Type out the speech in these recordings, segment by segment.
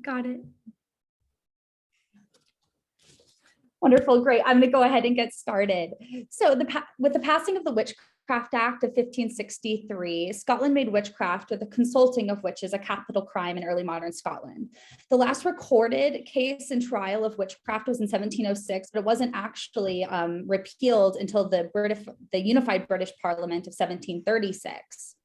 Got it. Wonderful, great. I'm going to go ahead and get started. So with the passing of the Witchcraft Act of 1563, Scotland made witchcraft, or the consulting of witches, a capital crime in early modern Scotland. The last recorded case and trial of witchcraft was in 1706, but it wasn't actually repealed until the Unified British Parliament of 1736.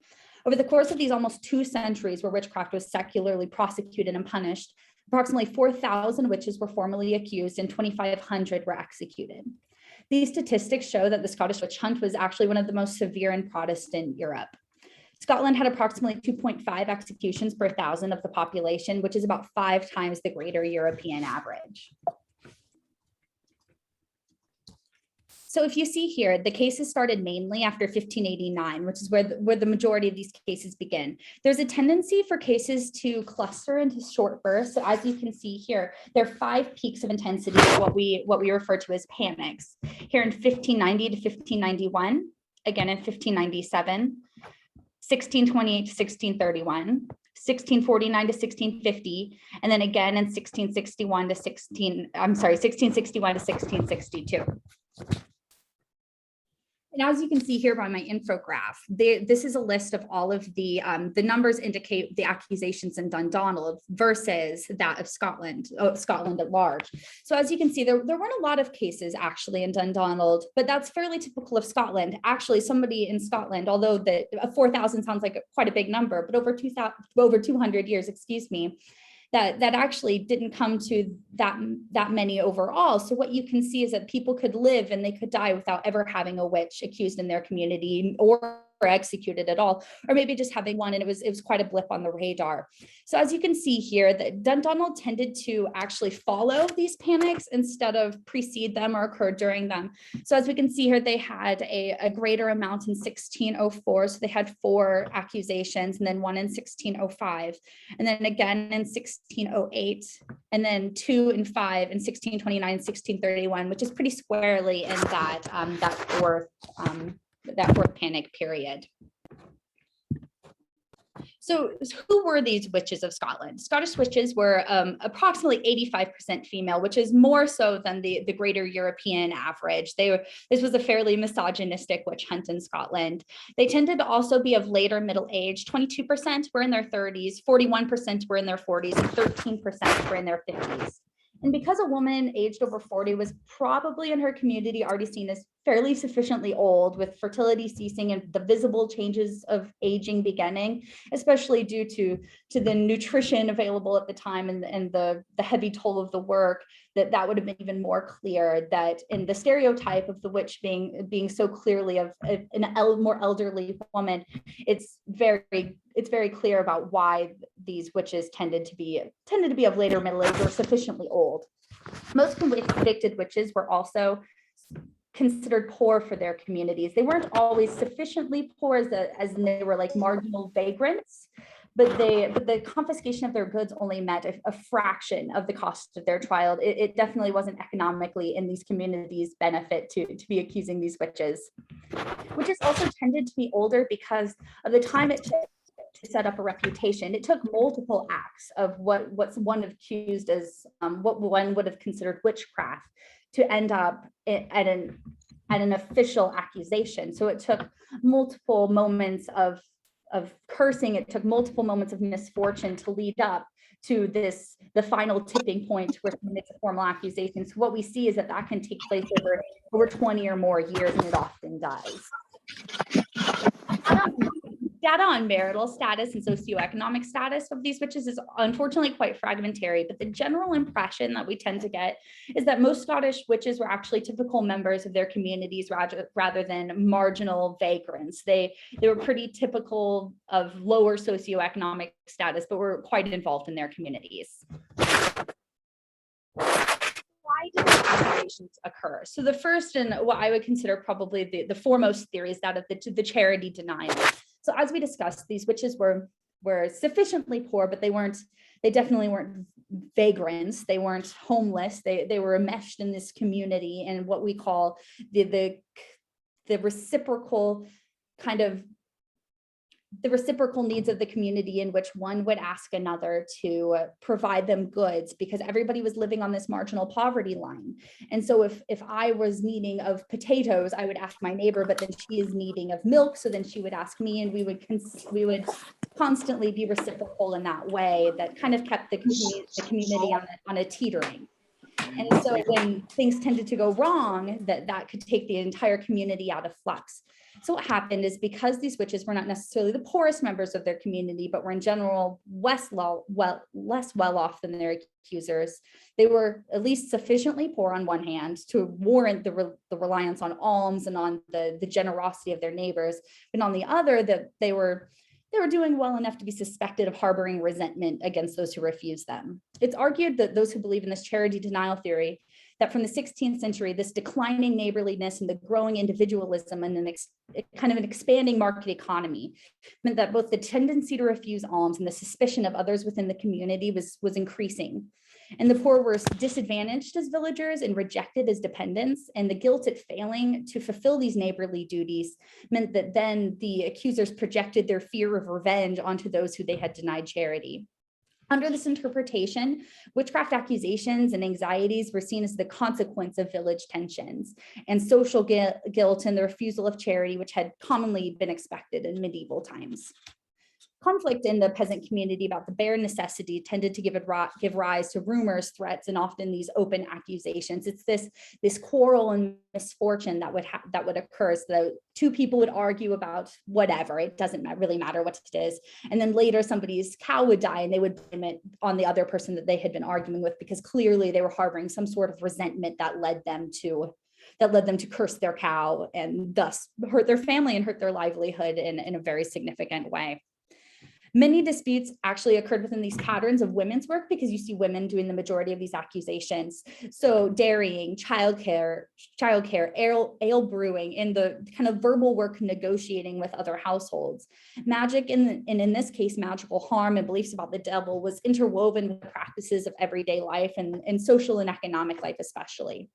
Over the course of these almost 2 centuries where witchcraft was secularly prosecuted and punished, approximately 4,000 witches were formally accused and 2,500 were executed. These statistics show that the Scottish witch hunt was actually one of the most severe in Protestant Europe. Scotland had approximately 2.5 executions per 1,000 of the population, which is about 5 times the greater European average. So if you see here, the cases started mainly after 1589, which is where the majority of these cases begin. There's a tendency for cases to cluster into short bursts. So as you can see here, there are 5 peaks of intensity, what we refer to as panics. Here in 1590 to 1591, again in 1597, 1628 to 1631, 1649 to 1650, and then again in 1661 to 1662. And as you can see here by my infograph, this is a list of all of the numbers indicate the accusations in Dundonald versus that of Scotland at large. So as you can see, there weren't a lot of cases actually in Dundonald, but that's fairly typical of Scotland. Actually, somebody in Scotland, although 4,000 sounds like quite a big number, but over 200 years, excuse me, that actually didn't come to that many overall. So what you can see is that people could live and they could die without ever having a witch accused in their community or executed at all, or maybe just having one, and it was quite a blip on the radar. So as you can see here, that Dundonald tended to actually follow these panics instead of precede them or occur during them. So as we can see here, they had a greater amount in 1604, so they had 4 accusations, and then 1 in 1605, and then again in 1608, and then 2 and 5 in 1629 and 1631, which is pretty squarely in that fourth panic period. So who were these witches of Scotland? Scottish witches were approximately 85% female, which is more so than the greater European average. This was a fairly misogynistic witch hunt in Scotland. They tended to also be of later middle age. 22% were in their 30s, 41% were in their 40s, and 13% were in their 50s. And because a woman aged over 40 was probably in her community already seen as fairly sufficiently old, with fertility ceasing and the visible changes of aging beginning, especially due to the nutrition available at the time and the heavy toll of the work, that would have been even more clear that in the stereotype of the witch being so clearly of a more elderly woman, it's very clear about why these witches tended to be of later middle age or sufficiently old. Most convicted witches were also considered poor for their communities. They weren't always sufficiently poor as they were like marginal vagrants, but the confiscation of their goods only met a fraction of the cost of their trial. It definitely wasn't economically in these communities' benefit to be accusing these witches. Witches also tended to be older because of the time it took to set up a reputation. It took multiple acts of what's one accused as what one would have considered witchcraft to end up at an official accusation. So it took multiple moments of cursing. It took multiple moments of misfortune to lead up to the final tipping point where someone makes a formal accusation. So what we see is that can take place over 20 or more years, and it often does. Data on marital status and socioeconomic status of these witches is unfortunately quite fragmentary, but the general impression that we tend to get is that most Scottish witches were actually typical members of their communities rather than marginal vagrants. They were pretty typical of lower socioeconomic status, but were quite involved in their communities. Why did these accusations occur? So the first, and what I would consider probably the foremost theory, is that of the charity denial. So as we discussed, these witches were sufficiently poor, but they definitely weren't vagrants. They weren't homeless. They were enmeshed in this community and what we call the reciprocal kind of the reciprocal needs of the community, in which one would ask another to provide them goods, because everybody was living on this marginal poverty line. And so if I was needing of potatoes, I would ask my neighbor, but then she is needing of milk, so then she would ask me, and we would constantly be reciprocal in that way. That kind of kept the community on a teetering. And so when things tended to go wrong, that could take the entire community out of flux. So what happened is, because these witches were not necessarily the poorest members of their community, but were in general less well off than their accusers, they were at least sufficiently poor on one hand to warrant the reliance on alms and on the generosity of their neighbors, but on the other, that they were doing well enough to be suspected of harboring resentment against those who refused them. It's argued that those who believe in this charity denial theory, that from the 16th century, this declining neighborliness and the growing individualism and kind of an expanding market economy meant that both the tendency to refuse alms and the suspicion of others within the community was increasing. And the poor were disadvantaged as villagers and rejected as dependents. And the guilt at failing to fulfill these neighborly duties meant that then the accusers projected their fear of revenge onto those who they had denied charity. Under this interpretation, witchcraft accusations and anxieties were seen as the consequence of village tensions and social guilt and the refusal of charity, which had commonly been expected in medieval times. Conflict in the peasant community about the bare necessity tended to give rise to rumors, threats, and often these open accusations. It's this quarrel and misfortune that would occur. So two people would argue about whatever, it doesn't really matter what it is, and then later somebody's cow would die, and they would blame it on the other person that they had been arguing with, because clearly they were harboring some sort of resentment that led them to curse their cow and thus hurt their family and hurt their livelihood in a very significant way. Many disputes actually occurred within these patterns of women's work, because you see women doing the majority of these accusations. So dairying, childcare, ale brewing, and the kind of verbal work negotiating with other households. Magic, and in this case, magical harm and beliefs about the devil, was interwoven with the practices of everyday life and social and economic life especially.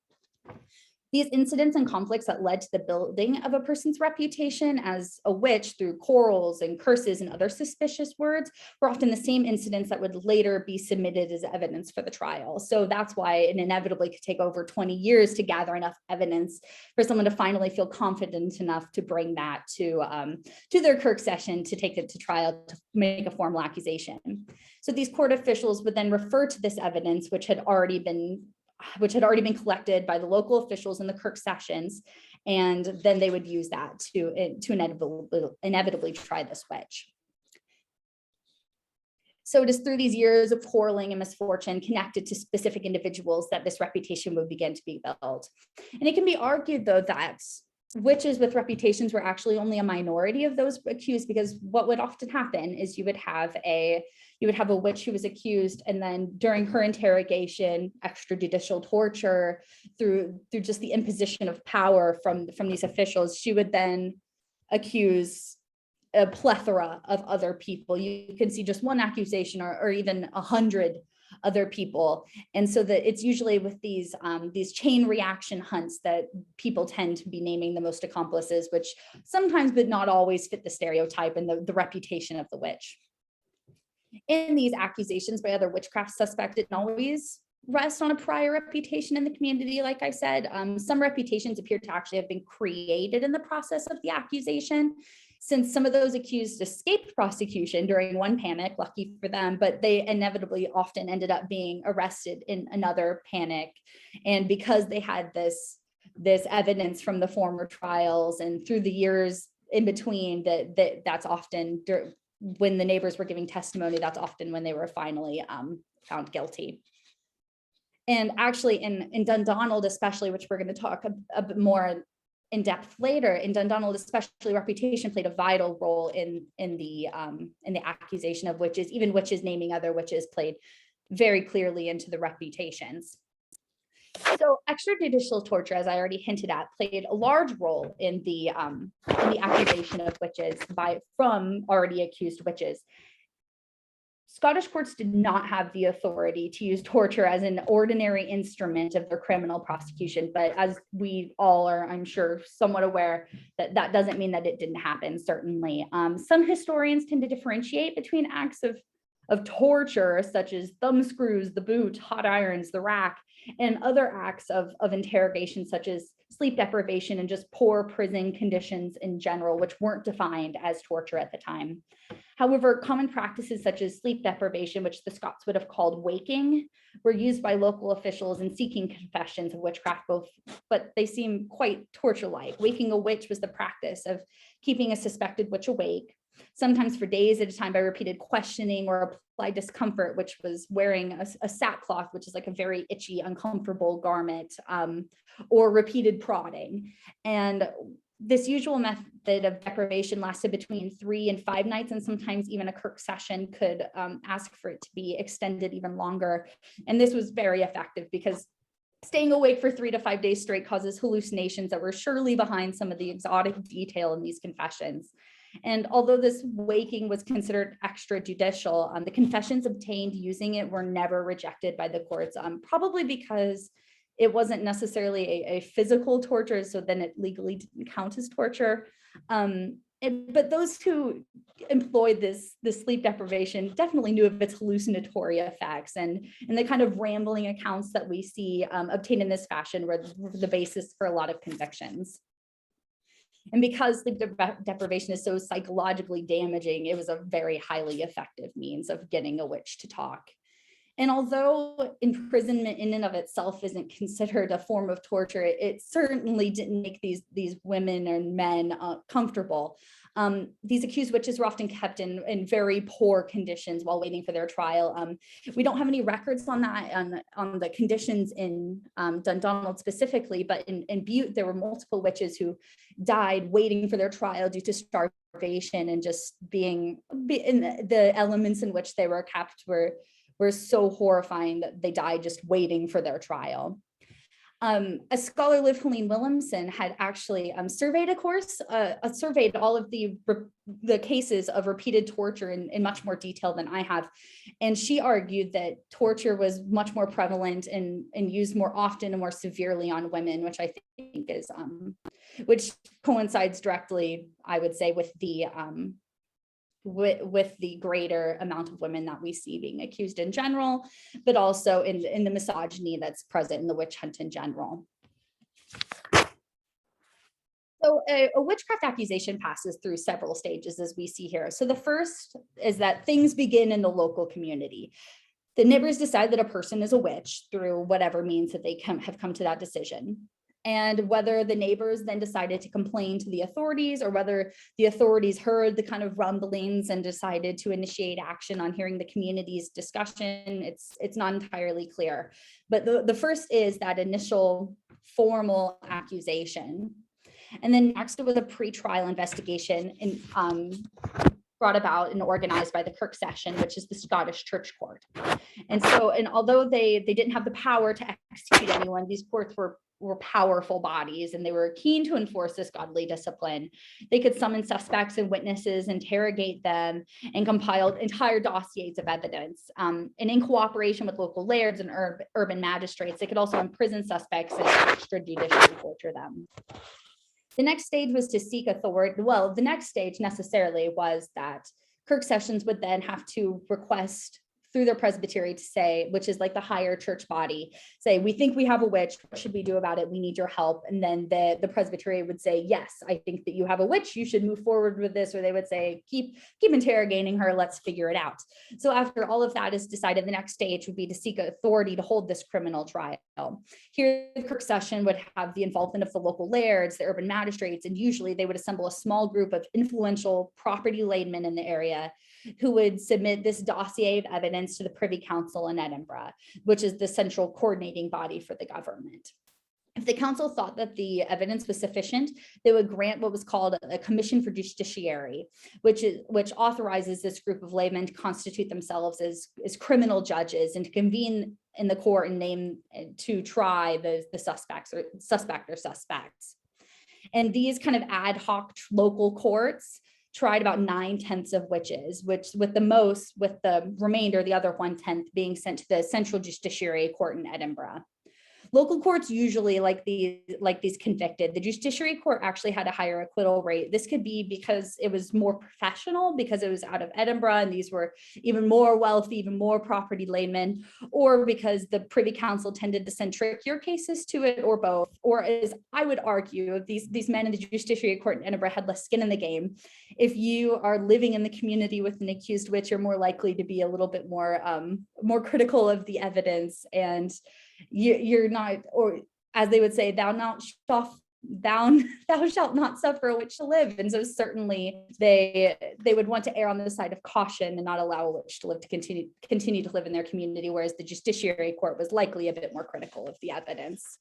These incidents and conflicts that led to the building of a person's reputation as a witch through quarrels and curses and other suspicious words were often the same incidents that would later be submitted as evidence for the trial. So that's why it inevitably could take over 20 years to gather enough evidence for someone to finally feel confident enough to bring that to their Kirk session, to take it to trial, to make a formal accusation. So these court officials would then refer to this evidence, which had already been collected by the local officials in the Kirk sessions, and then they would use that to inevitably try this witch. So it is through these years of quarreling and misfortune connected to specific individuals that this reputation would begin to be built. And it can be argued, though, that witches with reputations were actually only a minority of those accused, because what would often happen is you would have a witch who was accused, and then during her interrogation, extrajudicial torture, through just the imposition of power from these officials, she would then accuse a plethora of other people. You can see just one accusation or even 100 other people. And so that it's usually with these chain reaction hunts that people tend to be naming the most accomplices, which sometimes but not always fit the stereotype and the reputation of the witch. In these accusations by other witchcraft suspects, it didn't always rest on a prior reputation in the community. Like I said, some reputations appear to actually have been created in the process of the accusation, since some of those accused escaped prosecution during one panic, lucky for them, but they inevitably often ended up being arrested in another panic. And because they had this evidence from the former trials and through the years in between, that's often when the neighbors were giving testimony, that's often when they were finally found guilty. And actually in Dundonald especially, which we're going to talk a bit more in depth later, in Dundonald especially, reputation played a vital role in the accusation of witches. Even witches naming other witches played very clearly into the reputations. So extrajudicial torture, as I already hinted at, played a large role in the accusation of witches from already accused witches. Scottish courts did not have the authority to use torture as an ordinary instrument of their criminal prosecution, but as we all are, I'm sure, somewhat aware, that doesn't mean that it didn't happen, certainly. Some historians tend to differentiate between acts of torture, such as thumb screws, the boot, hot irons, the rack, and other acts of interrogation, such as sleep deprivation and just poor prison conditions in general, which weren't defined as torture at the time. However, common practices such as sleep deprivation, which the Scots would have called waking, were used by local officials in seeking confessions of witchcraft, but they seem quite torture-like. Waking a witch was the practice of keeping a suspected witch awake, sometimes for days at a time, by repeated questioning or applied discomfort, which was wearing a sackcloth, which is like a very itchy, uncomfortable garment, or repeated prodding. And this usual method of deprivation lasted between 3 and 5 nights, and sometimes even a Kirk session could ask for it to be extended even longer. And this was very effective because staying awake for 3 to 5 days straight causes hallucinations that were surely behind some of the exotic detail in these confessions. And although this waking was considered extrajudicial, the confessions obtained using it were never rejected by the courts, probably because it wasn't necessarily a physical torture, so then it legally didn't count as torture. But those who employed this sleep deprivation definitely knew of its hallucinatory effects, and the kind of rambling accounts that we see obtained in this fashion were the basis for a lot of convictions. And because the deprivation is so psychologically damaging, it was a very highly effective means of getting a witch to talk. And although imprisonment in and of itself isn't considered a form of torture, it certainly didn't make these women and men comfortable. These accused witches were often kept in very poor conditions while waiting for their trial. We don't have any records on that, on the conditions in Dundonald specifically, but in Bute, there were multiple witches who died waiting for their trial due to starvation, and just being in the elements in which they were kept were so horrifying that they died just waiting for their trial. A scholar, Liv Helene Williamson, had actually surveyed surveyed all of the cases of repeated torture in much more detail than I have. And she argued that torture was much more prevalent and used more often and more severely on women, which I think is, which coincides directly, I would say, with the greater amount of women that we see being accused in general, but also in the misogyny that's present in the witch hunt in general. So a witchcraft accusation passes through several stages, as we see here. So the first is that things begin in the local community. The neighbors decide that a person is a witch through whatever means that they have come to that decision. And whether the neighbors then decided to complain to the authorities, or whether the authorities heard the kind of rumblings and decided to initiate action on hearing the community's discussion, it's not entirely clear. But the first is that initial formal accusation. And then next, it was a pre-trial investigation brought about and organized by the Kirk session, which is the Scottish Church Court. And although they didn't have the power to execute anyone, these courts were powerful bodies, and they were keen to enforce this godly discipline. They could summon suspects and witnesses, interrogate them, and compiled entire dossiers of evidence. And in cooperation with local lairds and urban magistrates, they could also imprison suspects and extrajudicially torture them. The next stage was to seek authority. Well, the next stage necessarily was that Kirk sessions would then have to request through their presbytery to say, which is like the higher church body, say, we think we have a witch, what should we do about it? We need your help. And then the presbytery would say, yes, I think that you have a witch, you should move forward with this. Or they would say, keep interrogating her, let's figure it out. So after all of that is decided, the next stage would be to seek authority to hold this criminal trial. Here, the Kirk session would have the involvement of the local lairds, the urban magistrates, and usually they would assemble a small group of influential property laymen in the area who would submit this dossier of evidence to the Privy Council in Edinburgh, which is the central coordinating body for the government. If the council thought that the evidence was sufficient, they would grant what was called a commission for justiciary, which authorizes this group of laymen to constitute themselves as criminal judges and to convene in the court and name to try the suspects. And these kind of ad hoc local courts tried about 9/10 of witches, which with the remainder, the other 1/10 being sent to the Central Justiciary Court in Edinburgh. Local courts usually like these convicted. The Justiciary Court actually had a higher acquittal rate. This could be because it was more professional, because it was out of Edinburgh and these were even more wealthy, even more property laymen, or because the Privy Council tended to send trickier cases to it, or both. Or as I would argue, these men in the Justiciary Court in Edinburgh had less skin in the game. If you are living in the community with an accused witch, you're more likely to be a little bit more critical of the evidence, and you're not, or as they would say, thou shalt not suffer a witch to live. And so certainly they would want to err on the side of caution and not allow a witch to live, to continue to live in their community, whereas the Justiciary Court was likely a bit more critical of the evidence.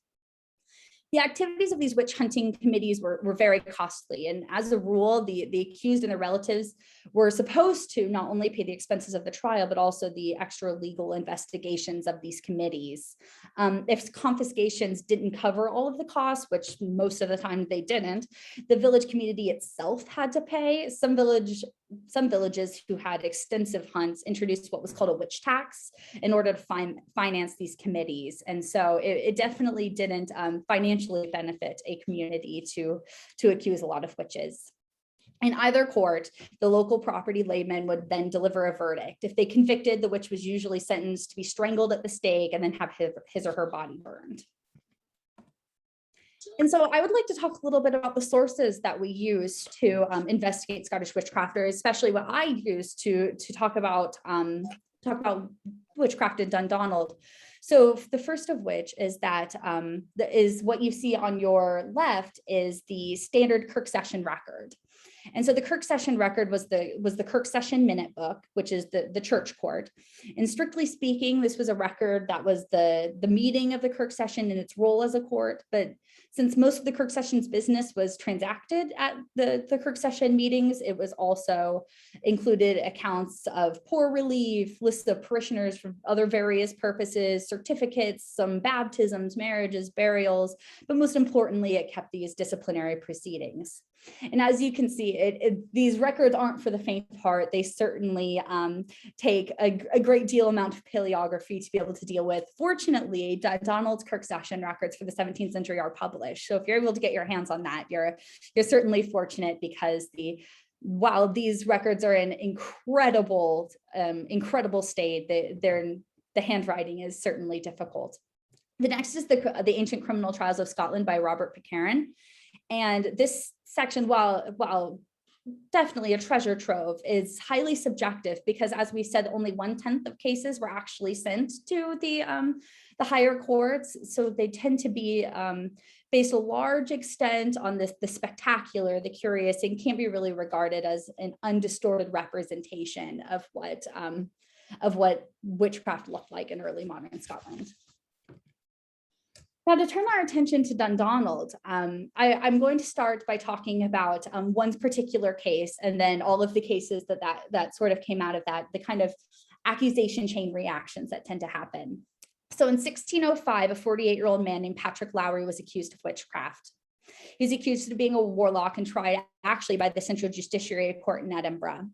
The activities of these witch hunting committees were very costly. And as a rule, the accused and their relatives were supposed to not only pay the expenses of the trial, but also the extra legal investigations of these committees. If confiscations didn't cover all of the costs, which most of the time they didn't, the village community itself had to pay. Some villages who had extensive hunts introduced what was called a witch tax in order to finance these committees. And so it definitely didn't financially benefit a community to accuse a lot of witches. In either court, the local property layman would then deliver a verdict. If they convicted, the witch was usually sentenced to be strangled at the stake and then have his or her body burned. And so I would like to talk a little bit about the sources that we use to investigate Scottish witchcraft, or especially what I use to talk about witchcraft in Dundonald. So the first of which is that is what you see on your left is the standard Kirk session record. And so the Kirk session record was the Kirk session minute book, which is the church court. And strictly speaking, this was a record that was the meeting of the Kirk session and its role as a court. But since most of the Kirk session's business was transacted at the Kirk session meetings, it was also included accounts of poor relief, lists of parishioners for other various purposes, certificates, some baptisms, marriages, burials, but most importantly, it kept these disciplinary proceedings. And as you can see, these records aren't for the faint of heart. They certainly take a great deal amount of paleography to be able to deal with. Fortunately, Donald's Kirk session records for the 17th century are published. So if you're able to get your hands on that, you're certainly fortunate, because while these records are in incredible state, the handwriting is certainly difficult. The next is the Ancient Criminal Trials of Scotland by Robert Mccarron. And this section, while definitely a treasure trove, is highly subjective, because as we said, only 1/10 of cases were actually sent to the higher courts. So they tend to be based a large extent on the spectacular, the curious, and can't be really regarded as an undistorted representation of what witchcraft looked like in early modern Scotland. Now, to turn our attention to Dundonald, I'm going to start by talking about one particular case, and then all of the cases that sort of came out of that, the kind of accusation chain reactions that tend to happen. So in 1605, a 48-year-old man named Patrick Lowry was accused of witchcraft. He was accused of being a warlock and tried actually by the Central Justiciary Court in Edinburgh.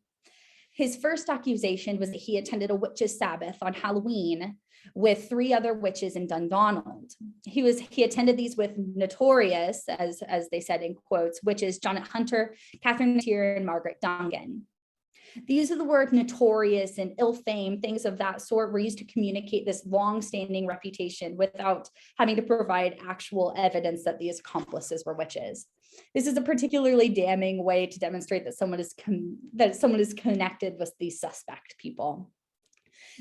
His first accusation was that he attended a witches' Sabbath on Halloween with 3 other witches in Dundonald. He attended these with notorious, as they said in quotes, witches Janet Hunter, Catherine Tier, and Margaret Dungan. The use of the word notorious and ill-fame, things of that sort, were used to communicate this long-standing reputation without having to provide actual evidence that these accomplices were witches. This is a particularly damning way to demonstrate that someone is connected with these suspect people.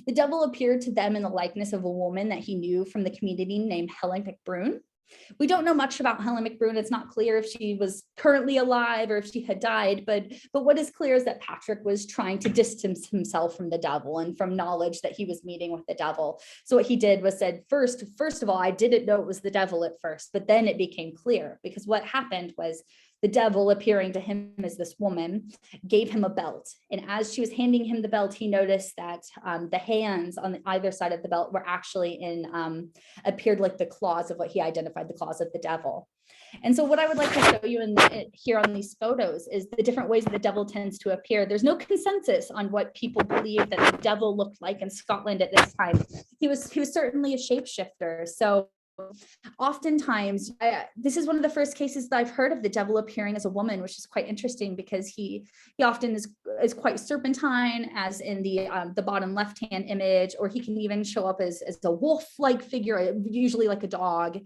The devil appeared to them in the likeness of a woman that he knew from the community named Helen Mcbrune. We don't know much about Helen Mcbrune. It's not clear if she was currently alive or if she had died, but what is clear is that Patrick was trying to distance himself from the devil and from knowledge that he was meeting with the devil. So what he did was said, first of all, I didn't know it was the devil at first, but then it became clear, because what happened was the devil, appearing to him as this woman, gave him a belt. And as she was handing him the belt, he noticed that the hands on either side of the belt were actually appeared like the claws of what he identified the claws of the devil. And so what I would like to show you here on these photos is the different ways that the devil tends to appear. There's no consensus on what people believe that the devil looked like in Scotland at this time. He was certainly a shapeshifter. So oftentimes, this is one of the first cases that I've heard of the devil appearing as a woman, which is quite interesting because he often is quite serpentine, as in the bottom left-hand image, or he can even show up as a wolf-like figure, usually like a dog.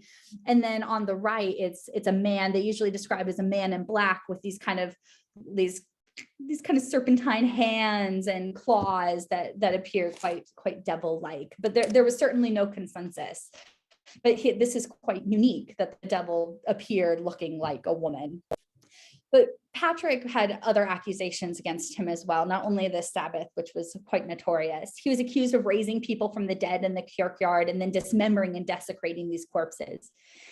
And then on the right, it's a man. They usually describe as a man in black with these kind of serpentine hands and claws that appear quite devil-like. But there was certainly no consensus. But this is quite unique that the devil appeared looking like a woman. But Patrick had other accusations against him as well, not only the Sabbath, which was quite notorious. He was accused of raising people from the dead in the kirkyard and then dismembering and desecrating these corpses.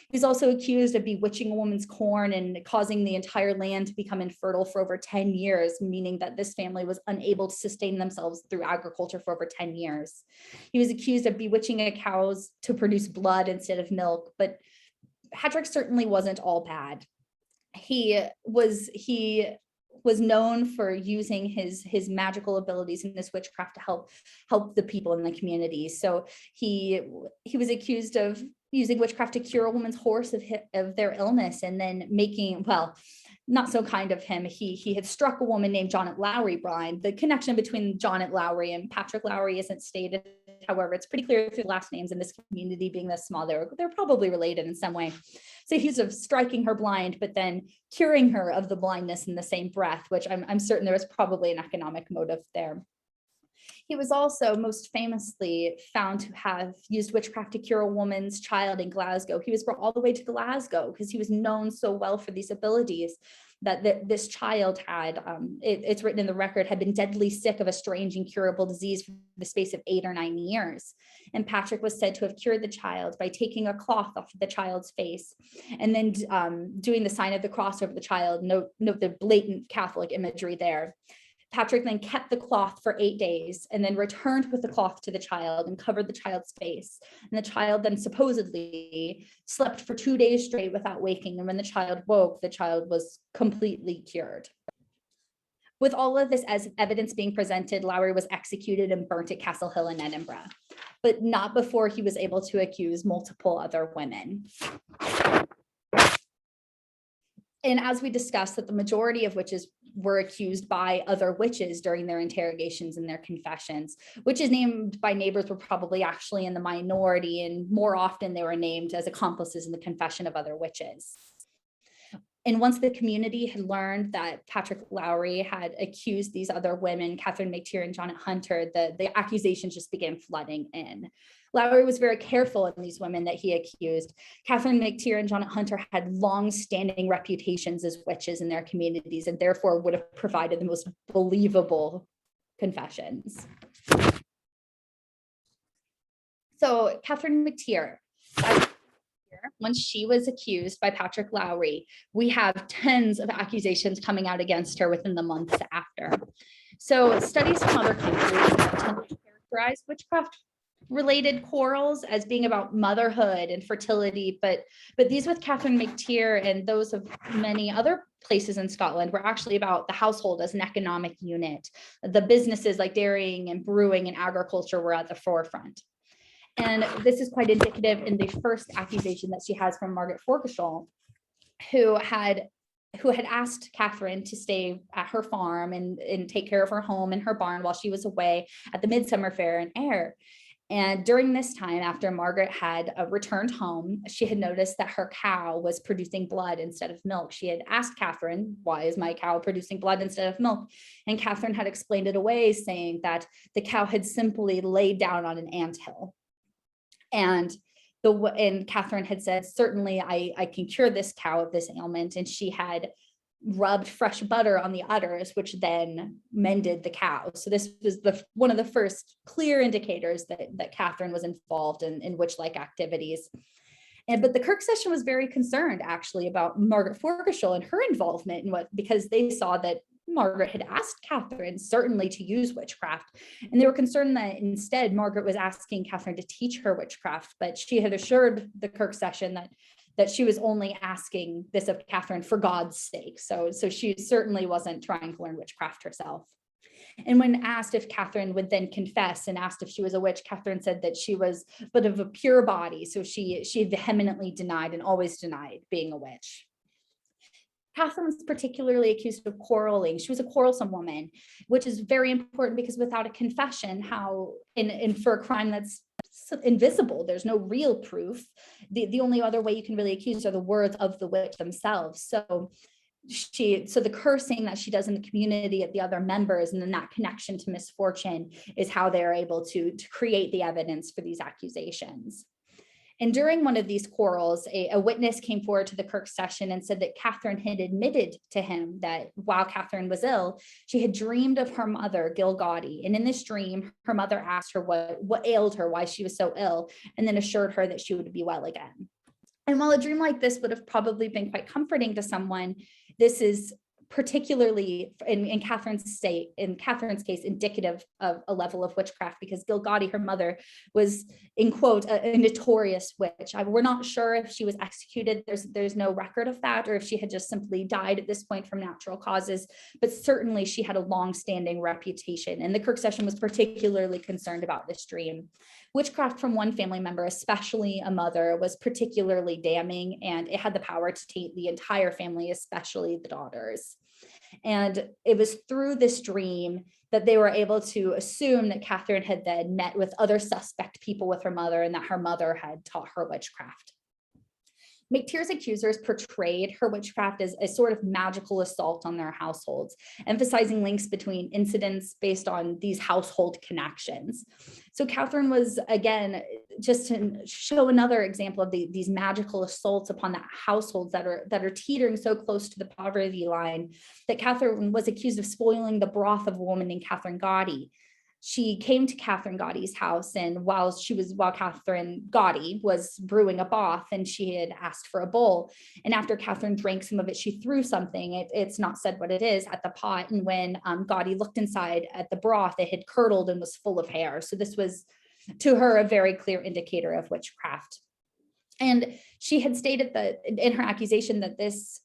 He was also accused of bewitching a woman's corn and causing the entire land to become infertile for over 10 years, meaning that this family was unable to sustain themselves through agriculture for over 10 years. He was accused of bewitching cows to produce blood instead of milk, but Patrick certainly wasn't all bad. He was known for using his magical abilities and his witchcraft to help the people in the community. So he was accused of using witchcraft to cure a woman's horse of their illness, and then making, well, not so kind of him. He had struck a woman named Janet Lowry blind. The connection between Janet Lowry and Patrick Lowry isn't stated. However, it's pretty clear through the last names in this community being this small, they're probably related in some way. So he's of striking her blind, but then curing her of the blindness in the same breath, which I'm certain there was probably an economic motive there. He was also most famously found to have used witchcraft to cure a woman's child in Glasgow. He was brought all the way to Glasgow because he was known so well for these abilities that this child had, it's written in the record, had been deadly sick of a strange incurable disease for the space of 8 or 9 years. And Patrick was said to have cured the child by taking a cloth off of the child's face and then doing the sign of the cross over the child. Note the blatant Catholic imagery there. Patrick then kept the cloth for 8 days and then returned with the cloth to the child and covered the child's face. And the child then supposedly slept for 2 days straight without waking. And when the child woke, the child was completely cured. With all of this as evidence being presented, Lowry was executed and burnt at Castle Hill in Edinburgh, but not before he was able to accuse multiple other women. And as we discussed, that the majority of witches were accused by other witches during their interrogations and their confessions. Witches named by neighbors were probably actually in the minority, and more often they were named as accomplices in the confession of other witches. And once the community had learned that Patrick Lowry had accused these other women, Catherine McTeer and Janet Hunter, the accusations just began flooding in. Lowry was very careful in these women that he accused. Catherine McTeer and Janet Hunter had long-standing reputations as witches in their communities, and therefore would have provided the most believable confessions. So Catherine McTeer, when she was accused by Patrick Lowry, we have tens of accusations coming out against her within the months after. So studies from other countries tend to characterize witchcraft related quarrels as being about motherhood and fertility, but these with Catherine McTeer and those of many other places in Scotland were actually about the household as an economic unit. The businesses like dairying and brewing and agriculture were at the forefront. And this is quite indicative in the first accusation that she has from Margaret Forgashall, who had asked Catherine to stay at her farm and take care of her home and her barn while she was away at the Midsummer Fair in Ayr. And during this time, after Margaret had returned home, she had noticed that her cow was producing blood instead of milk. She had asked Catherine, why is my cow producing blood instead of milk? And Catherine had explained it away, saying that the cow had simply laid down on an anthill. And Catherine had said, certainly I can cure this cow of this ailment. And she had rubbed fresh butter on the udders, which then mended the cow. So this was one of the first clear indicators that Catherine was involved in witch-like activities. But the Kirk session was very concerned actually about Margaret Forgashall and her involvement in because they saw that Margaret had asked Catherine certainly to use witchcraft, and they were concerned that instead Margaret was asking Catherine to teach her witchcraft, but she had assured the Kirk session that she was only asking this of Catherine for God's sake. So she certainly wasn't trying to learn witchcraft herself. And when asked if Catherine would then confess and asked if she was a witch, Catherine said that she was but of a pure body. So she vehemently denied and always denied being a witch. Catherine was particularly accused of quarreling. She was a quarrelsome woman, which is very important because without a confession, for a crime that's invisible, there's no real proof. The only other way you can really accuse are the words of the witch themselves. So the cursing that she does in the community of the other members, and then that connection to misfortune, is how they're able to create the evidence for these accusations. And during one of these quarrels, a witness came forward to the Kirk session and said that Catherine had admitted to him that while Catherine was ill, she had dreamed of her mother, Gil Gaudy. And in this dream, her mother asked her what ailed her, why she was so ill, and then assured her that she would be well again. And while a dream like this would have probably been quite comforting to someone, this is particularly in Catherine's case, indicative of a level of witchcraft, because Gil Gaudy, her mother, was, in quote, a notorious witch. We're not sure if she was executed. There's no record of that, or if she had just simply died at this point from natural causes, but certainly she had a long-standing reputation, and the Kirk session was particularly concerned about this dream. Witchcraft from one family member, especially a mother, was particularly damning, and it had the power to taint the entire family, especially the daughters. And it was through this dream that they were able to assume that Catherine had then met with other suspect people with her mother, and that her mother had taught her witchcraft. McTeer's accusers portrayed her witchcraft as a sort of magical assault on their households, emphasizing links between incidents based on these household connections. So Catherine was, again, just to show another example of these magical assaults upon the households that are teetering so close to the poverty line, that Catherine was accused of spoiling the broth of a woman named Catherine Gaudy. She came to Catherine Gaudy's house, and while Catherine Gaudy was brewing a broth, and she had asked for a bowl, and after Catherine drank some of it, she threw something, it's not said what it is, at the pot, and when Gaudy looked inside at the broth, it had curdled and was full of hair. So this was, to her, a very clear indicator of witchcraft. And she had stated that in her accusation that this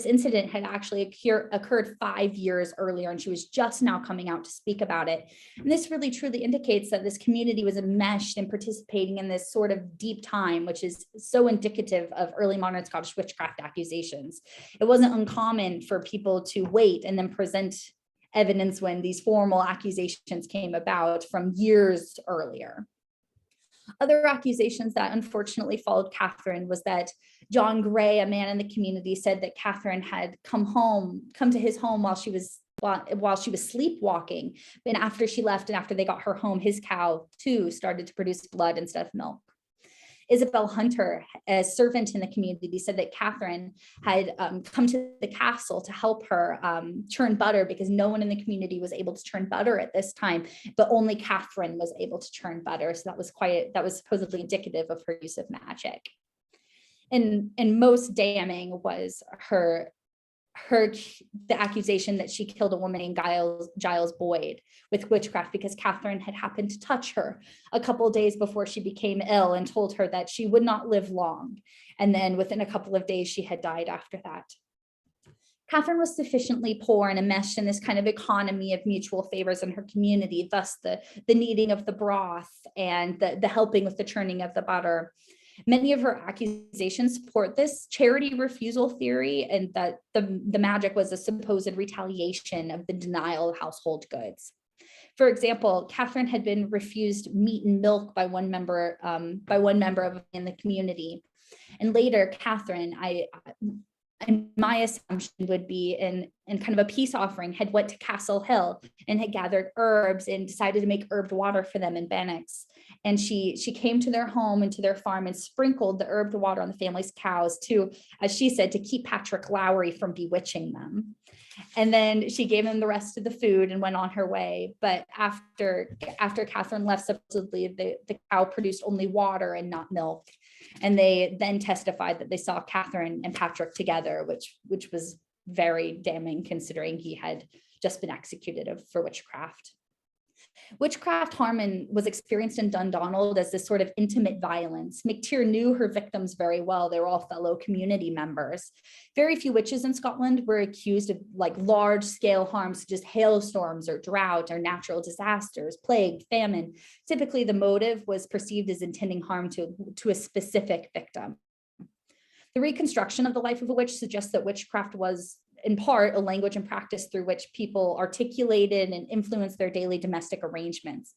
incident had actually occurred 5 years earlier, and she was just now coming out to speak about it. And this really truly indicates that this community was enmeshed and participating in this sort of deep time, which is so indicative of early modern Scottish witchcraft accusations. It wasn't uncommon for people to wait and then present evidence when these formal accusations came about from years earlier. Other accusations that unfortunately followed Catherine was that John Gray, a man in the community, said that Catherine had come to his home while she was sleepwalking. And after she left and after they got her home, his cow too started to produce blood instead of milk. Isabel Hunter, a servant in the community, said that Catherine had come to the castle to help her churn butter, because no one in the community was able to churn butter at this time, but only Catherine was able to churn butter. So that was supposedly indicative of her use of magic. And most damning was the accusation that she killed a woman named Giles Boyd with witchcraft, because Catherine had happened to touch her a couple of days before she became ill and told her that she would not live long. And then within a couple of days, she had died after that. Catherine was sufficiently poor and enmeshed in this kind of economy of mutual favors in her community, thus the kneading of the broth and the helping with the churning of the butter. Many of her accusations support this charity refusal theory, and that the magic was a supposed retaliation of the denial of household goods. For example, Catherine had been refused meat and milk by one member in the community, and later Catherine, and my assumption would be in kind of a peace offering, had went to Castle Hill and had gathered herbs and decided to make herbed water for them in Bannocks. And she came to their home and to their farm and sprinkled the herbed water on the family's cows to, as she said, to keep Patrick Lowry from bewitching them. And then she gave him the rest of the food and went on her way. But after Catherine left, supposedly the cow produced only water and not milk. And they then testified that they saw Catherine and Patrick together, which was very damning considering he had just been executed for witchcraft. Witchcraft harm was experienced in Dundonald as this sort of intimate violence. Mccarron knew her victims very well. They were all fellow community members. Very few witches in Scotland were accused of like large scale harms, such as hailstorms or drought or natural disasters, plague, famine. Typically, the motive was perceived as intending harm to a specific victim. The reconstruction of the life of a witch suggests that witchcraft was, in part, a language and practice through which people articulated and influenced their daily domestic arrangements,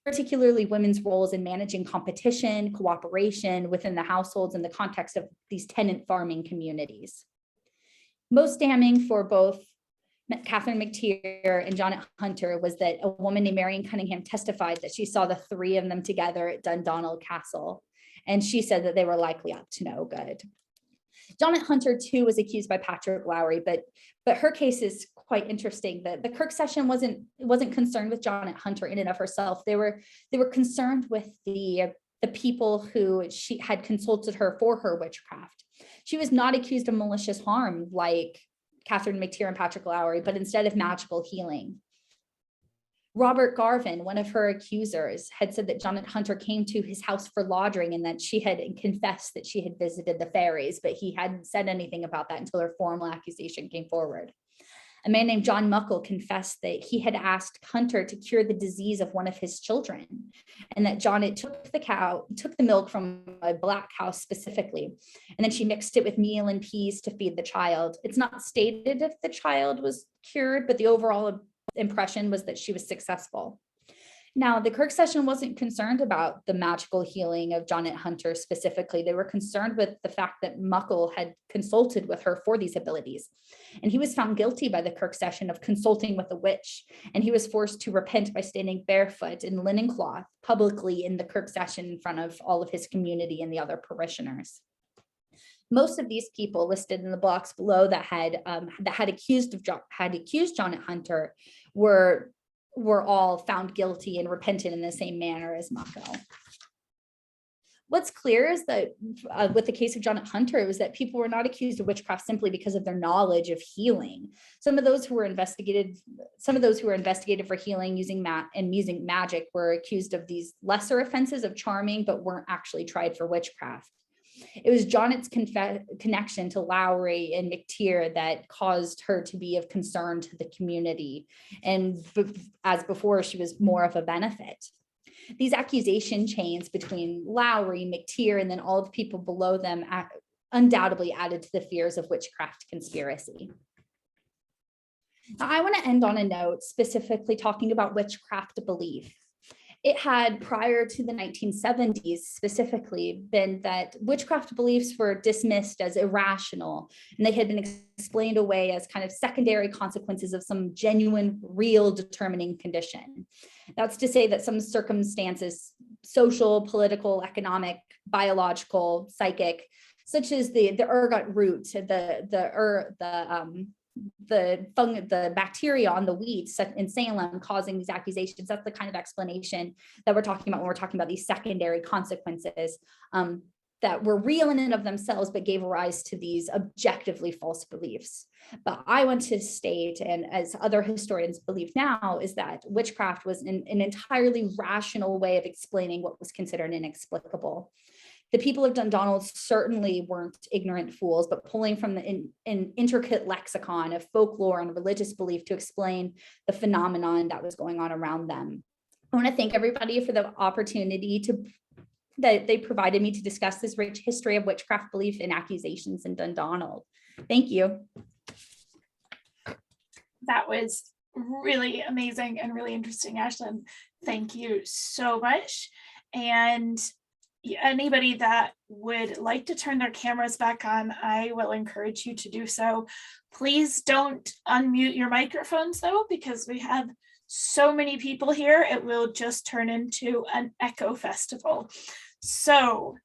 particularly women's roles in managing competition, cooperation within the households in the context of these tenant farming communities. Most damning for both Catherine McTeer and Janet Hunter was that a woman named Marion Cunningham testified that she saw the three of them together at Dundonald Castle, and she said that they were likely up to no good. Janet Hunter, too, was accused by Patrick Lowry, but her case is quite interesting. The Kirk session wasn't concerned with Janet Hunter in and of herself. They were concerned with the people who she had consulted her for her witchcraft. She was not accused of malicious harm like Catherine McTeer and Patrick Lowry, but instead of magical healing. Robert Garvin, one of her accusers, had said that Janet Hunter came to his house for lodging and that she had confessed that she had visited the Fairies, but he hadn't said anything about that until her formal accusation came forward. A man named John Muckle confessed that he had asked Hunter to cure the disease of one of his children, and that Janet took the milk from a black cow specifically, and then she mixed it with meal and peas to feed the child. It's not stated if the child was cured, but the overall impression was that she was successful. Now, the Kirk session wasn't concerned about the magical healing of Janet Hunter specifically. They were concerned with the fact that Muckle had consulted with her for these abilities. And he was found guilty by the Kirk session of consulting with a witch. And he was forced to repent by standing barefoot in linen cloth publicly in the Kirk session in front of all of his community and the other parishioners. Most of these people listed in the blocks below that had accused Janet Hunter were all found guilty and repented in the same manner as Muckle. What's clear is that with the case of Janet Hunter, it was that people were not accused of witchcraft simply because of their knowledge of healing. Some of those who were investigated for healing using magic were accused of these lesser offenses of charming, but weren't actually tried for witchcraft. It was Janet's connection to Lowry and McTeer that caused her to be of concern to the community. And as before, she was more of a benefit. These accusation chains between Lowry, McTeer, and then all the people below them undoubtedly added to the fears of witchcraft conspiracy. Now, I want to end on a note specifically talking about witchcraft belief. It had, prior to the 1970s specifically, been that witchcraft beliefs were dismissed as irrational, and they had been explained away as kind of secondary consequences of some genuine, real determining condition. That's to say that some circumstances, social, political, economic, biological, psychic, such as the ergot root, the bacteria on the wheat in Salem causing these accusations. That's the kind of explanation that we're talking about when we're talking about these secondary consequences that were real in and of themselves, but gave rise to these objectively false beliefs. But I want to state, and as other historians believe now, is that witchcraft was an entirely rational way of explaining what was considered inexplicable. The people of Dundonald certainly weren't ignorant fools, but pulling from an intricate lexicon of folklore and religious belief to explain the phenomenon that was going on around them. I want to thank everybody for the opportunity that they provided me to discuss this rich history of witchcraft belief and accusations in Dundonald. Thank you. That was really amazing and really interesting, Ashlyn. Thank you so much. And anybody that would like to turn their cameras back on, I will encourage you to do so. Please don't unmute your microphones though, because we have so many people here, it will just turn into an echo festival. So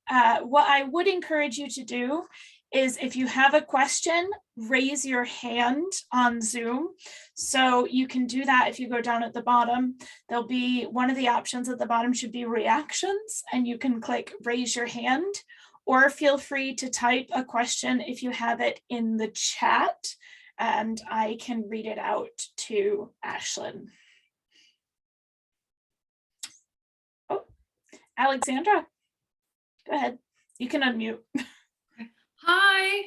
what I would encourage you to do is if you have a question, raise your hand on Zoom. So you can do that if you go down at the bottom. There'll be one of the options at the bottom should be reactions, and you can click raise your hand, or feel free to type a question if you have it in the chat, and I can read it out to Ashlyn. Oh, Alexandra, go ahead. You can unmute. Hi,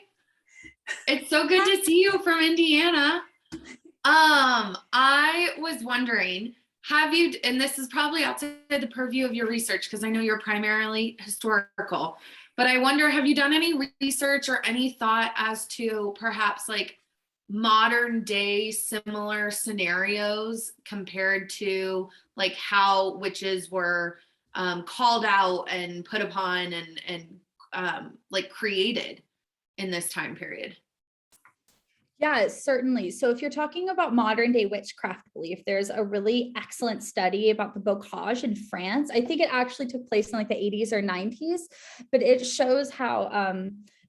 it's so good to see you from Indiana. I was wondering, have you, and this is probably outside the purview of your research because I know you're primarily historical, but I wonder, have you done any research or any thought as to perhaps like modern day similar scenarios compared to like how witches were called out and put upon and like created in this time period? Yeah, certainly. So if you're talking about modern day witchcraft belief, there's a really excellent study about the bocage in France. I think it actually took place in like the 80s or 90s, but it shows how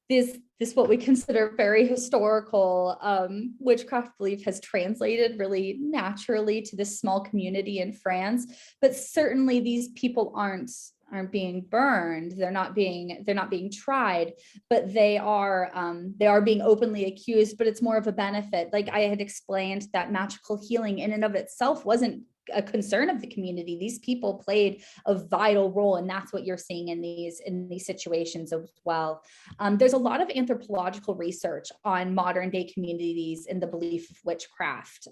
this what we consider very historical witchcraft belief has translated really naturally to this small community in France. But certainly these people aren't being burned, they're not being tried, but they are being openly accused. But it's more of a benefit. Like I had explained, that magical healing in and of itself wasn't a concern of the community. These people played a vital role, and that's what you're seeing in these situations as well. There's a lot of anthropological research on modern day communities in the belief of witchcraft.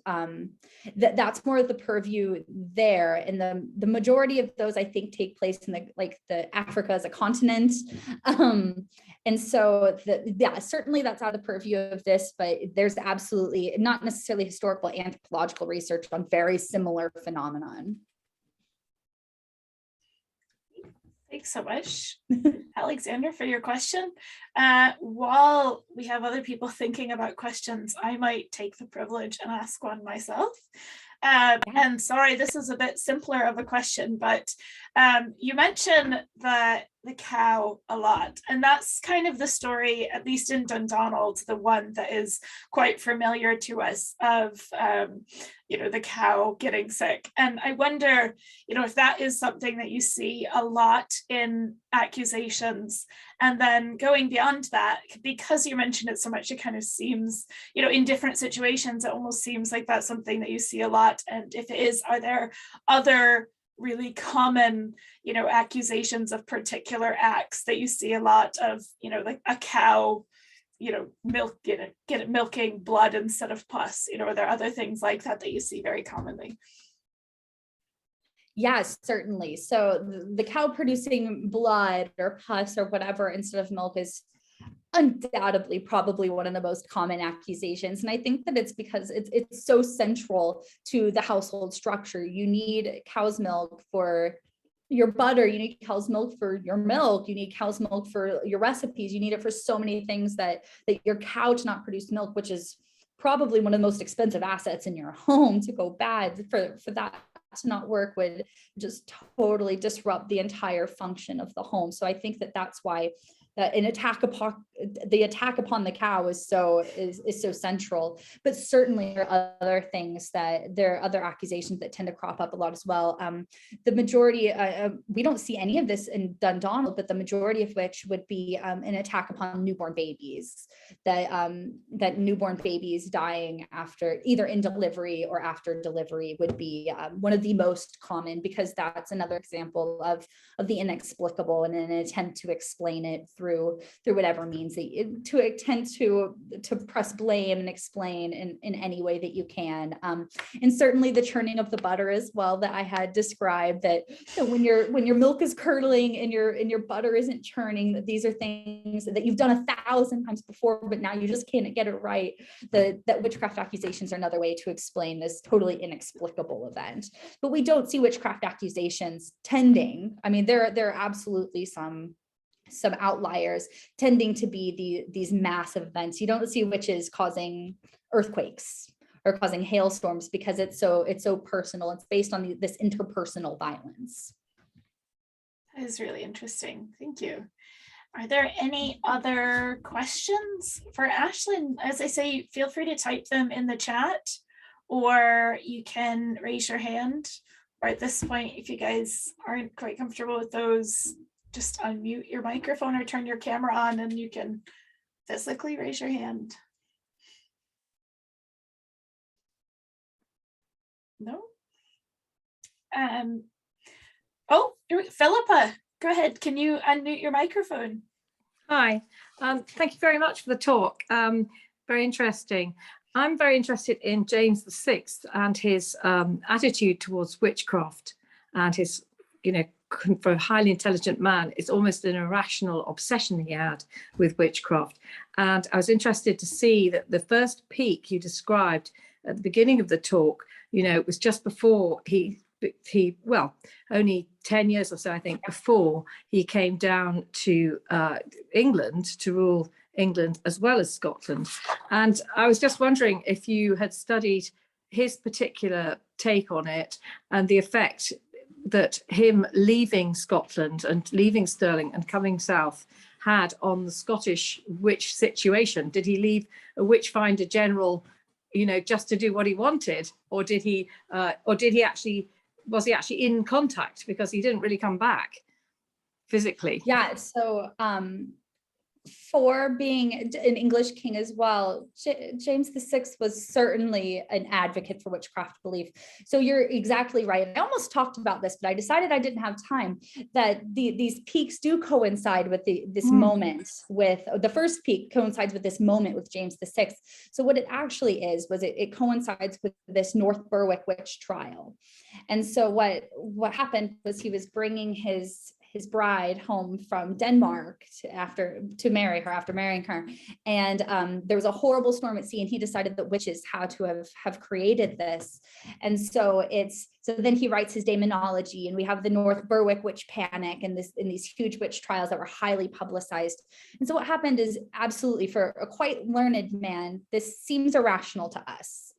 That's more of the purview there, and the majority of those I think take place in the Africa as a continent. And so certainly that's out of the purview of this, but there's absolutely not necessarily historical anthropological research on very similar phenomenon. Thanks so much, Alexander, for your question. While we have other people thinking about questions, I might take the privilege and ask one myself. And sorry, this is a bit simpler of a question, but you mentioned the cow a lot, and that's kind of the story, at least in Dundonald, the one that is quite familiar to us of, the cow getting sick. And I wonder, if that is something that you see a lot in accusations, and then going beyond that, because you mentioned it so much, it kind of seems, in different situations, it almost seems like that's something that you see a lot. And if it is, are there other really common, accusations of particular acts that you see a lot of, like a cow, milking blood instead of pus? Are there other things like that you see very commonly? Yes, certainly. So the cow producing blood or pus or whatever instead of milk is undoubtedly probably one of the most common accusations. And I think that it's because it's so central to the household structure. You need cow's milk for your butter, you need cow's milk for your milk, you need cow's milk for your recipes, you need it for so many things that your cow to not produce milk, which is probably one of the most expensive assets in your home, to go bad, for that to not work would just totally disrupt the entire function of the home. So I think that that's why the attack upon the cow is so central. But certainly there are other accusations that tend to crop up a lot as well. The majority, we don't see any of this in Dundonald, but the majority of which would be an attack upon newborn babies, that newborn babies dying after either in delivery or after delivery would be one of the most common, because that's another example of the inexplicable, and an attempt to explain it through whatever means to attempt to press blame and explain in any way that you can. And certainly the churning of the butter as well, that I had described, that when your milk is curdling and your butter isn't churning, that these are things that you've done 1,000 times before, but now you just can't get it right. That witchcraft accusations are another way to explain this totally inexplicable event. But we don't see witchcraft accusations tending. I mean, there are absolutely some outliers tending to be these massive events. You don't see witches causing earthquakes or causing hailstorms, because it's so personal. It's based on this interpersonal violence. That is really interesting. Thank you. Are there any other questions for Ashlyn? As I say, feel free to type them in the chat, or you can raise your hand. Or at this point, if you guys aren't quite comfortable with those, just unmute your microphone or turn your camera on and you can physically raise your hand. No? Oh, Philippa, go ahead. Can you unmute your microphone? Hi, thank you very much for the talk. Very interesting. I'm very interested in James VI and his attitude towards witchcraft, and his, for a highly intelligent man, it's almost an irrational obsession he had with witchcraft. And I was interested to see that the first peak you described at the beginning of the talk, was just before he only 10 years or so, I think, before he came down to England to rule England as well as Scotland. And I was just wondering if you had studied his particular take on it and the effect that him leaving Scotland and leaving Stirling and coming south had on the Scottish witch situation. Did he leave a witchfinder general, just to do what he wanted, or did he actually, was he actually in contact, because he didn't really come back physically? Yeah, so for being an English king as well, James VI was certainly an advocate for witchcraft belief. So you're exactly right. I almost talked about this, but I decided I didn't have time, that these peaks do coincide with this moment, with the first peak coincides with this moment with James VI. So what it actually was it coincides with this North Berwick witch trial. And so what happened was he was bringing his bride home from Denmark to marry her after marrying her. And there was a horrible storm at sea, and he decided that witches had to have created this. And so then he writes his Daemonology, and we have the North Berwick witch panic and these huge witch trials that were highly publicized. And so what happened is, absolutely, for a quite learned man, this seems irrational to us.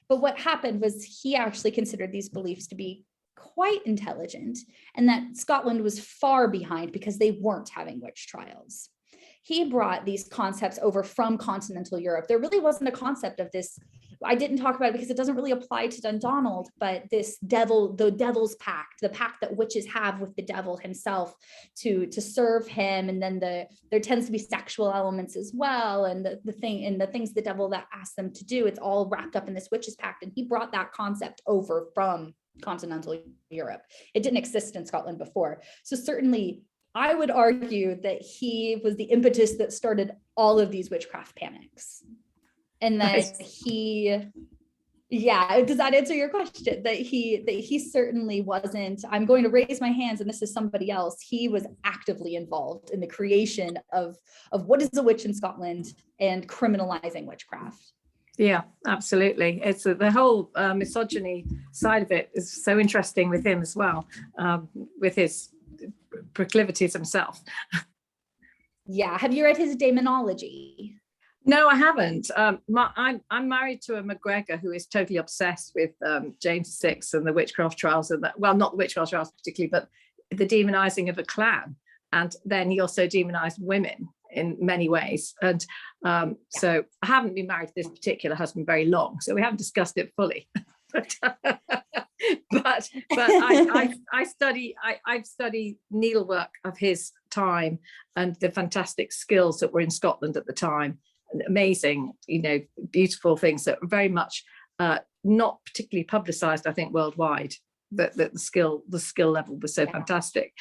But what happened was he actually considered these beliefs to be quite intelligent, and that Scotland was far behind because they weren't having witch trials. He brought these concepts over from continental Europe. There really wasn't a concept of this. I didn't talk about it because it doesn't really apply to Dundonald, but the devil's pact, the pact that witches have with the devil himself to serve him. And then there tends to be sexual elements as well. And the things the devil that asks them to do, it's all wrapped up in this witches pact. And he brought that concept over from continental Europe. It didn't exist in Scotland before. So certainly I would argue that he was the impetus that started all of these witchcraft panics. And that does that answer your question? That he certainly wasn't, I'm going to raise my hands and this is somebody else. He was actively involved in the creation of what is a witch in Scotland and criminalizing witchcraft. Yeah, absolutely. It's the whole misogyny side of it is so interesting with him as well, with his proclivities himself. Yeah. Have you read his Daemonology? No, I haven't. I'm married to a McGregor who is totally obsessed with James VI and the witchcraft trials, and that, well, not the witchcraft trials particularly, but the demonizing of a clan. And then he also demonized women in many ways. And so I haven't been married to this particular husband very long, so we haven't discussed it fully. but I've studied needlework of his time and the fantastic skills that were in Scotland at the time. Amazing, beautiful things that were very much not particularly publicized, I think, worldwide. That the skill level was so fantastic,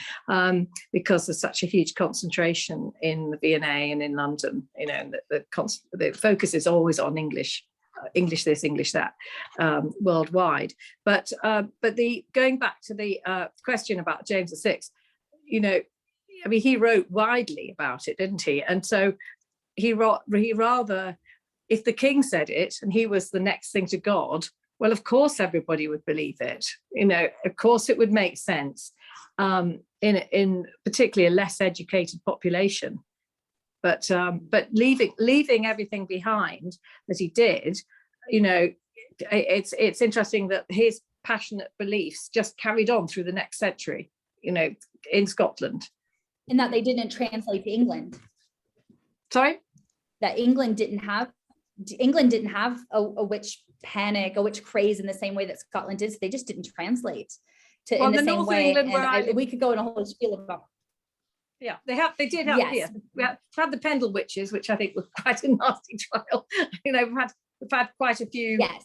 because there's such a huge concentration in the V&A and in London, and the focus is always on English this, English that, worldwide. But going back to the question about James VI, he wrote widely about it, didn't he? And so he rather, if the king said it and he was the next thing to God, well, of course, everybody would believe it. Of course, it would make sense in particularly a less educated population. But leaving everything behind as he did, it's interesting that his passionate beliefs just carried on through the next century, in Scotland. In that they didn't translate to England. Sorry? That England didn't have a witch panic, a witch craze in the same way that Scotland did. So they just didn't translate to in the same North of way. England And we could go in a whole spiel about. Yeah, they did have, Yes. we had the Pendle witches, which I think was quite a nasty trial. You know, we've had quite a few. Yes.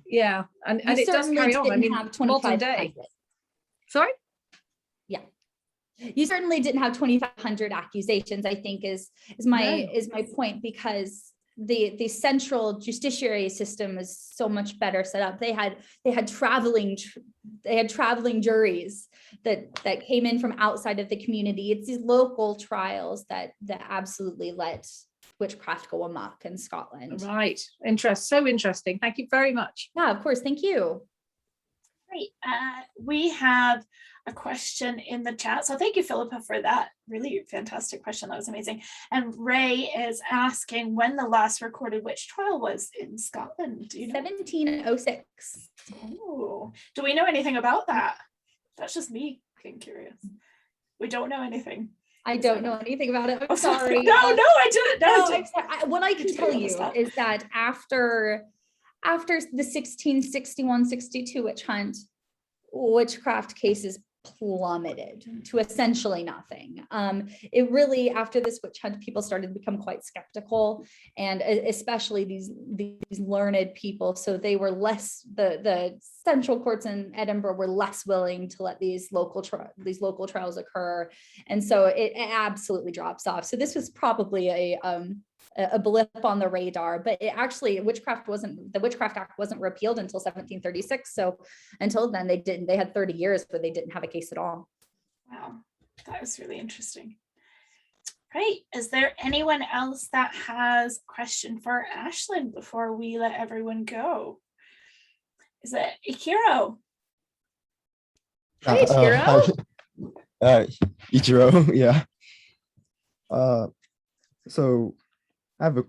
Yeah, and it does carry on. I mean, modern day. Sorry? Yeah. You certainly didn't have 2,500 accusations, I think is my point, because the central justiciary system is so much better set up. They had traveling juries that came in from outside of the community. It's these local trials that absolutely let witchcraft go amok in Scotland. Right. So interesting. Thank you very much. Yeah, of course. Thank you. Great. We have a question in the chat. So thank you, Philippa, for that really fantastic question. That was amazing. And Ray is asking when the last recorded witch trial was in Scotland. Do you know? 1706. Oh, do we know anything about that? That's just me being curious. We don't know anything. I don't know anything about it. I'm Oh, sorry. No, I didn't know. What I can tell you is that after the 1661-62 witch hunt, witchcraft cases plummeted to essentially nothing. It really, after this witch hunt, people started to become quite skeptical, and especially these learned people. So they were less, the central courts in Edinburgh were less willing to let these local trials occur, and so it absolutely drops off. So this was probably a blip on the radar, but the Witchcraft Act wasn't repealed until 1736. So until then they had 30 years where they didn't have a case at all. Wow, that was really interesting. Great. Is there anyone else that has a question for Ashlyn before we let everyone go? Is it Ichiro? Hi, Ichiro. Ichiro, yeah. So I have a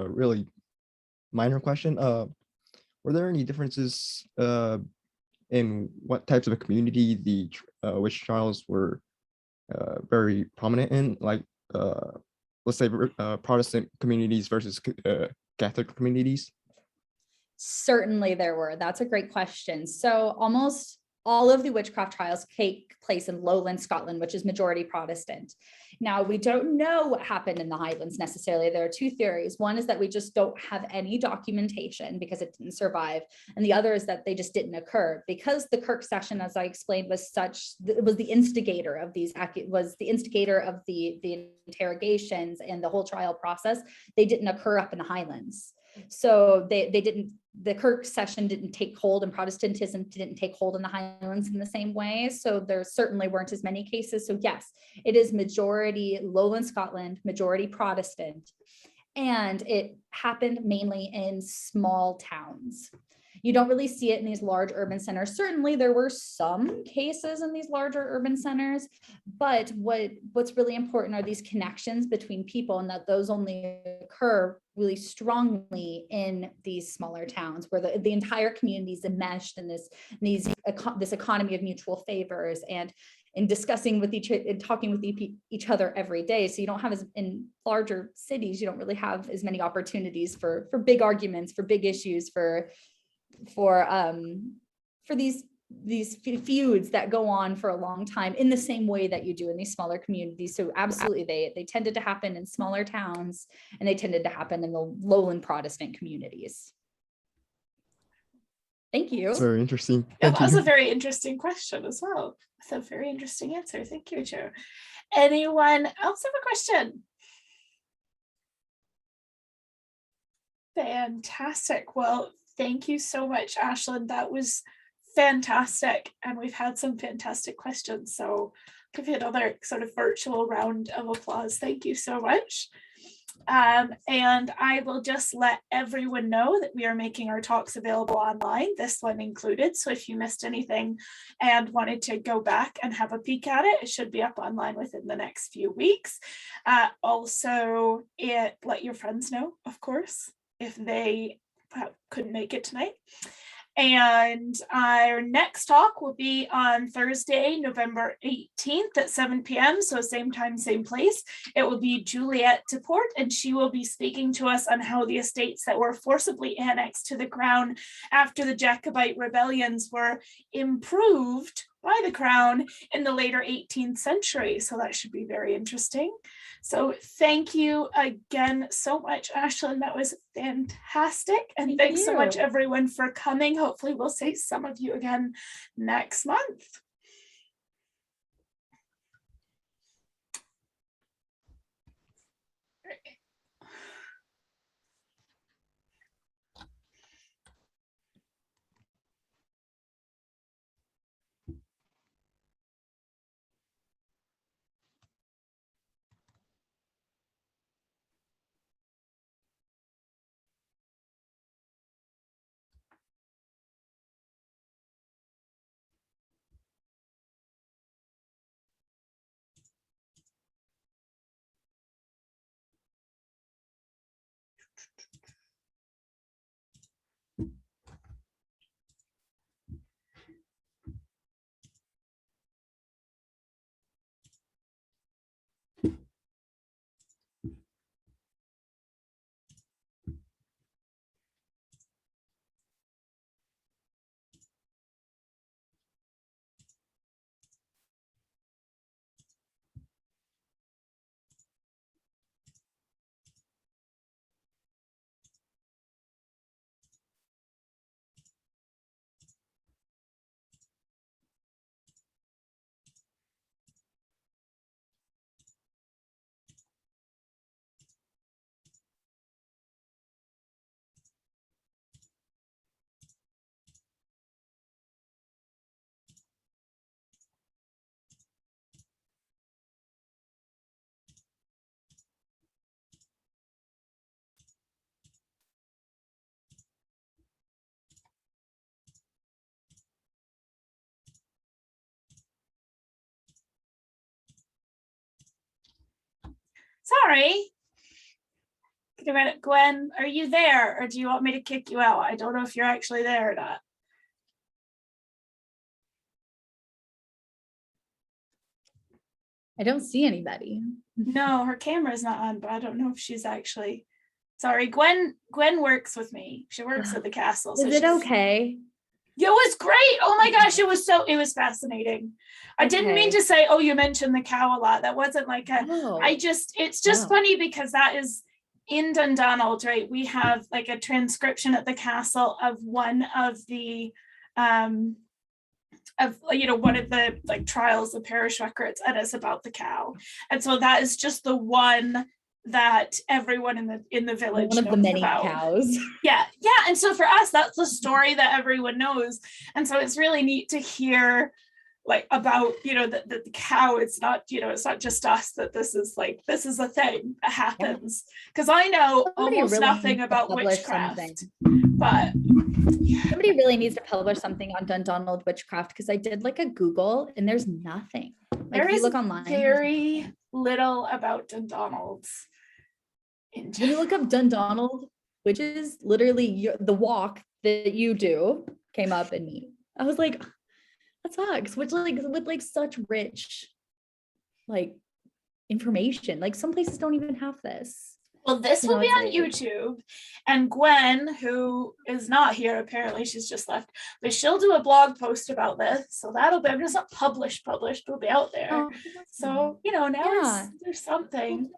really minor question. Were there any differences in what types of a community the witch trials were very prominent in? Like, let's say Protestant communities versus Catholic communities? Certainly there were. That's a great question. So almost all of the witchcraft trials take place in Lowland Scotland, which is majority Protestant. Now, we don't know what happened in the Highlands necessarily. There are two theories. One is that we just don't have any documentation because it didn't survive. And the other is that they just didn't occur because the Kirk session, as I explained, was the instigator of the interrogations and the whole trial process. They didn't occur up in the Highlands. So the Kirk session didn't take hold, and Protestantism didn't take hold in the Highlands in the same way. So there certainly weren't as many cases. So yes, it is majority Lowland Scotland, majority Protestant, and it happened mainly in small towns. You don't really see it in these large urban centers. Certainly there were some cases in these larger urban centers, but what's really important are these connections between people, and that those only occur really strongly in these smaller towns where the entire community is enmeshed in this economy of mutual favors and in discussing with talking with each other every day. So you don't have in larger cities, you don't really have as many opportunities for big arguments, for big issues, for these feuds that go on for a long time in the same way that you do in these smaller communities. So absolutely, they tended to happen in smaller towns, and they tended to happen in the Lowland Protestant communities. Thank you. That's very interesting. Yeah, that was a very interesting question as well. That's a very interesting answer. Thank you, Joe. Anyone else have a question? Fantastic. Well, thank you so much, Ashlyn. That was fantastic. And we've had some fantastic questions. So I'll give you another sort of virtual round of applause. Thank you so much. And I will just let everyone know that we are making our talks available online, this one included. So if you missed anything and wanted to go back and have a peek at it, it should be up online within the next few weeks. Also, let your friends know, of course, if they couldn't make it tonight. And our next talk will be on Thursday, November 18th at 7 p.m. So same time, same place. It will be Juliette Deport, and she will be speaking to us on how the estates that were forcibly annexed to the crown after the Jacobite rebellions were improved by the crown in the later 18th century. So that should be very interesting. So thank you again so much, Ashlyn. That was fantastic. And thanks so much, everyone, for coming. Hopefully we'll see some of you again next month. Sorry. Gwen, are you there, or do you want me to kick you out? I don't know if you're actually there or not. I don't see anybody. No, her camera's not on, but I don't know if she's actually. Sorry, Gwen works with me. She works at the castle. Is it okay? It was great. Oh my gosh, it was fascinating. I didn't mean to say, oh, you mentioned the cow a lot. That wasn't like a, it's just funny because that is in Dundonald, right? We have like a transcription at the castle of one of the, one of the like trials of parish records, and it's about the cow. And so that is just the one that everyone in the village one of the many about. Cows. Yeah. And so for us, that's the story that everyone knows. And so it's really neat to hear like about, the cow. It's not, it's not just us that this is a thing that happens. Because I know almost really nothing about witchcraft. But somebody really needs to publish something on Dundonald witchcraft, because I did like a Google and there's nothing. Like there is look online, very little about Dundonald's. When you look up Dundonald, which is literally the walk that you do, came up in me. I was like, that sucks. Which with such rich information. Like some places don't even have this. Well, this will be on YouTube, and Gwen, who is not here, apparently she's just left, but she'll do a blog post about this. So that'll be, it's not published, it'll be out there. Oh, so, now there's something.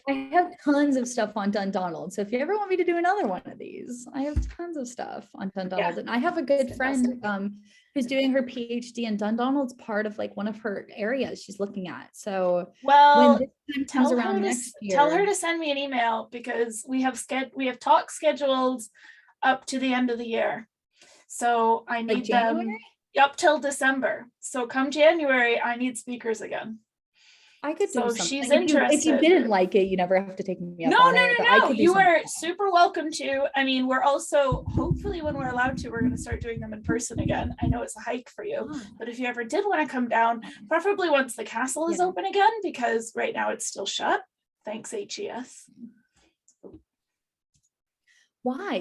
I have tons of stuff on Dundonald. So if you ever want me to do another one of these, I have tons of stuff on Dundonald. And I have a good friend who's doing her PhD in Dundonald's part of one of her areas she's looking at. So when this time comes around next year, tell her to send me an email, because we have talks scheduled up to the end of the year. So I need them up till December. So come January, I need speakers again. I could do something. She's interested. If you didn't like it, you never have to take me up on it. No. You are super welcome to. I mean, we're also, hopefully when we're allowed to, we're going to start doing them in person again. I know it's a hike for you, but if you ever did want to come down, preferably once the castle is open again, because right now it's still shut. Thanks, HES. Why?